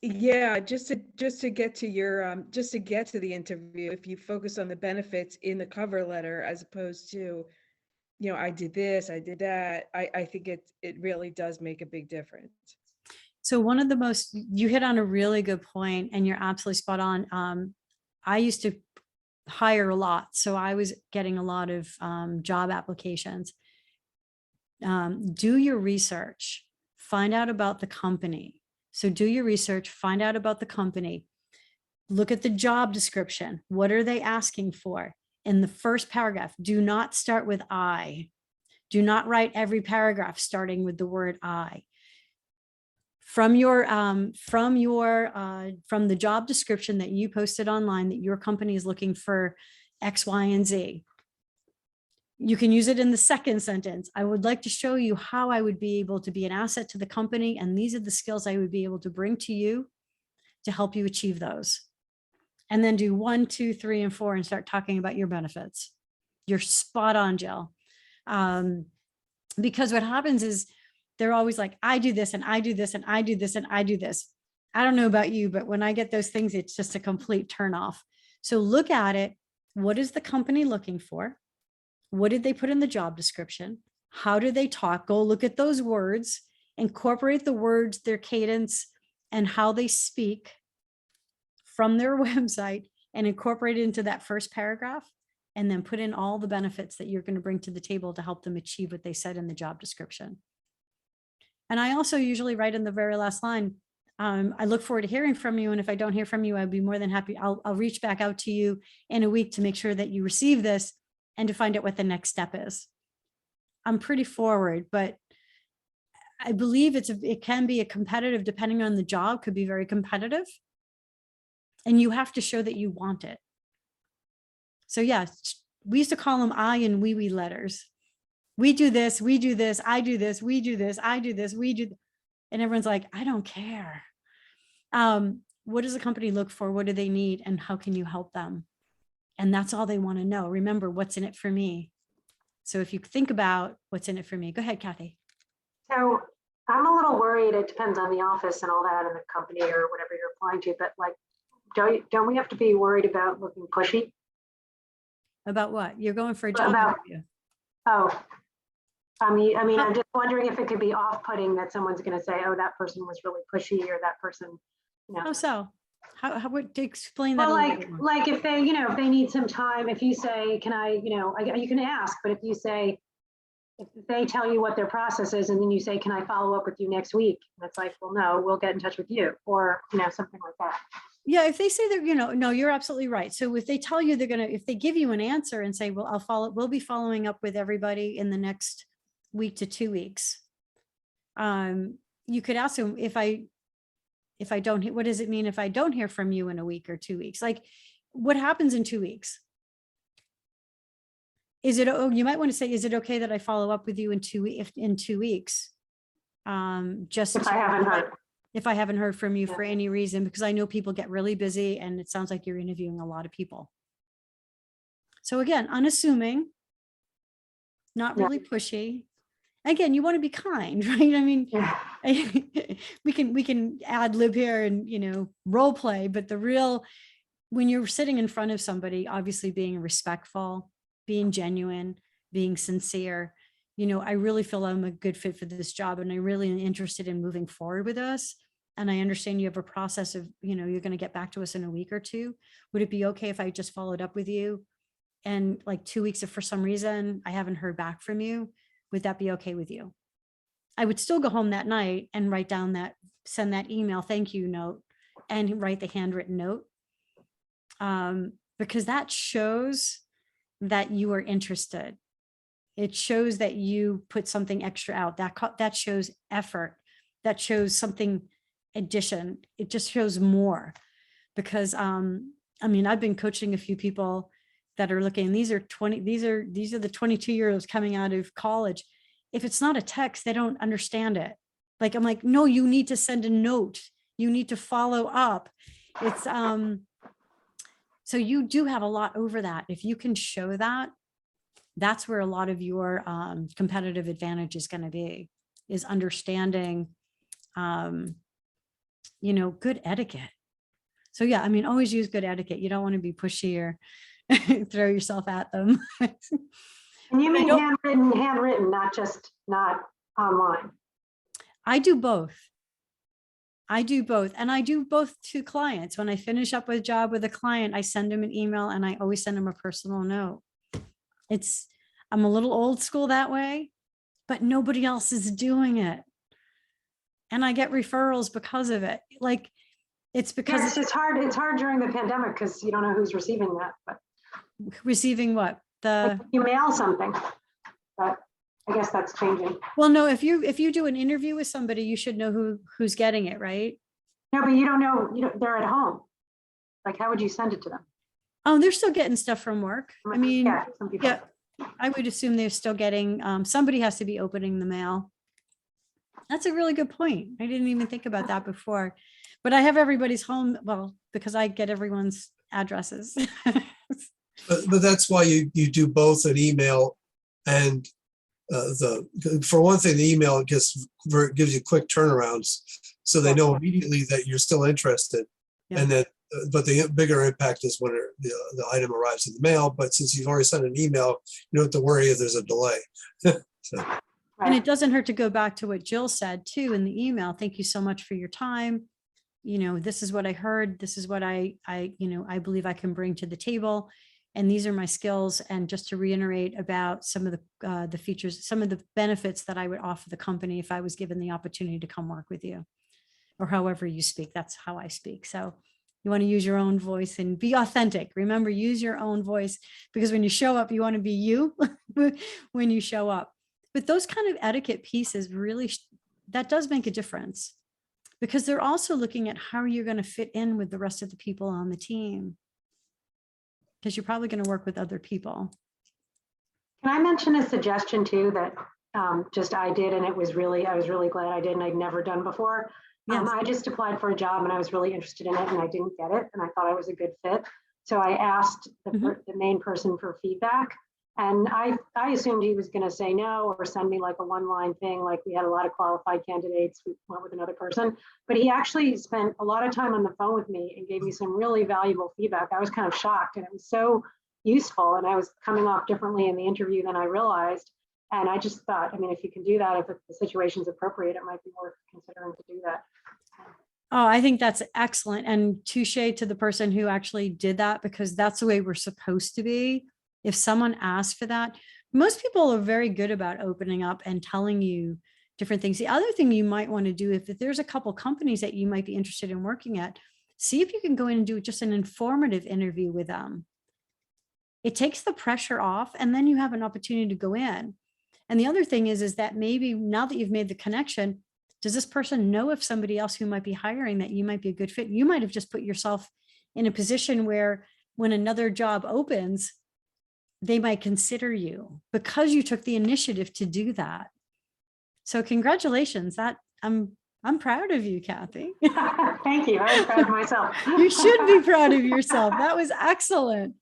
Yeah, just to get to your just to get to the interview, if you focus on the benefits in the cover letter as opposed to, I did this, I did that, I think it really does make a big difference. So one of the most, you hit on a really good point, and you're absolutely spot on. I used to hire a lot, so I was getting a lot of job applications. Do your research, find out about the company. So do your research, find out about the company, look at the job description. What are they asking for? In the first paragraph, do not start with I. Do not write every paragraph starting with the word I. From the job description that you posted online that your company is looking for X, Y, and Z. You can use it in the second sentence. I would like to show you how I would be able to be an asset to the company, and these are the skills I would be able to bring to you to help you achieve those. And then do 1, 2, 3, and 4 and start talking about your benefits. You're spot on, Jill. Because what happens is they're always like, I do this and I do this and I do this and I do this. I don't know about you, but when I get those things, it's just a complete turnoff. So look at it. What is the company looking for? What did they put in the job description? How do they talk? Go look at those words, incorporate the words, their cadence, and how they speak from their website, and incorporate it into that first paragraph, and then put in all the benefits that you're going to bring to the table to help them achieve what they said in the job description. And I also usually write in the very last line, I look forward to hearing from you. And if I don't hear from you, I'd be more than happy. I'll reach back out to you in a week to make sure that you receive this and to find out what the next step is. I'm pretty forward, but I believe it can be a competitive, depending on the job, could be very competitive. And you have to show that you want it. So yeah, we used to call them I and we letters. We do this, I do this, we do this, I do this, we do. And everyone's like, I don't care. What does the company look for? What do they need? And how can you help them? And that's all they want to know. Remember, what's in it for me? So if you think about what's in it for me, go ahead, Cathy. So I'm a little worried. It depends on the office and all that and the company or whatever you're applying to, but like, don't we have to be worried about looking pushy? About what? You're going for a job interview. Oh, I mean, I'm just wondering if it could be off-putting that someone's going to say, oh, that person was really pushy, or that person, How so? How would to explain that? Well, like if they, if they need some time, if you say, can I, you can ask, but if you say, if they tell you what their process is, and then you say, can I follow up with you next week? That's like, well, no, we'll get in touch with you, or, something like that. Yeah, if they say that, no, you're absolutely right. So if they tell you if they give you an answer and say, well, we'll be following up with everybody in the next week to 2 weeks. You could ask them, if I don't, what does it mean if I don't hear from you in a week or 2 weeks? Like, what happens in 2 weeks? You might want to say, is it okay that I follow up with you in 2 weeks? Just if I haven't heard from you for any reason, because I know people get really busy and it sounds like you're interviewing a lot of people. So again, unassuming, not really pushy. Again, you want to be kind, right? I mean, we can ad lib here and, role play, but when you're sitting in front of somebody, obviously being respectful, being genuine, being sincere, I really feel I'm a good fit for this job, and I really am interested in moving forward with us. And I understand you have a process of, you're going to get back to us in a week or two. Would it be okay if I just followed up with you? And like 2 weeks, if for some reason I haven't heard back from you, would that be okay with you? I would still go home that night and send that email thank you note and write the handwritten note. Because that shows that you are interested. It shows that you put something extra out. That shows effort. That shows something addition. It just shows more. Because I've been coaching a few people that are looking. These are the 22-year-olds coming out of college. If it's not a text, they don't understand it. Like, I'm like, no, you need to send a note. You need to follow up. It's so you do have a lot over that. If you can show that, that's where a lot of your competitive advantage is going to be, is understanding good etiquette. So yeah, I mean, always use good etiquette. You don't want to be pushy or throw yourself at them. And you mean handwritten, not online. I do both. And I do both to clients. When I finish up a job with a client, I send them an email and I always send them a personal note. I'm a little old school that way, but nobody else is doing it. And I get referrals because of it. Like, it's because Yes, it's hard during the pandemic because you don't know who's receiving that, but receiving what? you mail something, but I guess that's changing. Well, no, if you do an interview with somebody, you should know who's getting it, right? No, but you don't know, they're at home. Like, how would you send it to them? Oh, they're still getting stuff from work. I mean, yeah, some people. yeah, I would assume they're still getting, somebody has to be opening the mail. That's a really good point. I didn't even think about that before, but I have everybody's home, well, because I get everyone's addresses. But that's why you do both an email and for one thing, the email gives you quick turnarounds, so they know immediately that you're still interested, Yeah. and that. But the bigger impact is when the item arrives in the mail. But since you've already sent an email, you don't have to worry if there's a delay. So. And it doesn't hurt to go back to what Jill said too in the email. Thank you so much for your time. This is what I heard. This is what I believe I can bring to the table. And these are my skills. And just to reiterate about some of the features, some of the benefits that I would offer the company if I was given the opportunity to come work with you, or however you speak. That's how I speak. So you want to use your own voice and be authentic. Remember, use your own voice, because when you show up, you want to be you when you show up. But those kind of etiquette pieces really, that does make a difference, because they're also looking at how you're going to fit in with the rest of the people on the team, because you're probably going to work with other people. Can I mention a suggestion too that I did, and I was really glad I did, and I'd never done before. Yes. I just applied for a job and I was really interested in it, and I didn't get it, and I thought I was a good fit. So I asked the main person for feedback, and I assumed he was going to say no or send me like a one-line thing, like we had a lot of qualified candidates, we went with another person. But he actually spent a lot of time on the phone with me and gave me some really valuable feedback. I was kind of shocked, and it was so useful, and I was coming off differently in the interview than I realized. And I just thought, I mean, if you can do that, if the situation's appropriate, it might be worth considering to do that. Oh, I think that's excellent. And touche to the person who actually did that, because that's the way we're supposed to be. If someone asks for that, most people are very good about opening up and telling you different things. The other thing you might want to do, if there's a couple companies that you might be interested in working at, see if you can go in and do just an informative interview with them. It takes the pressure off, and then you have an opportunity to go in. And the other thing is that maybe now that you've made the connection, does this person know if somebody else who might be hiring that you might be a good fit? You might have just put yourself in a position where when another job opens, they might consider you because you took the initiative to do that. So congratulations. I'm proud of you, Cathy. Thank you. I'm proud of myself. You should be proud of yourself. That was excellent.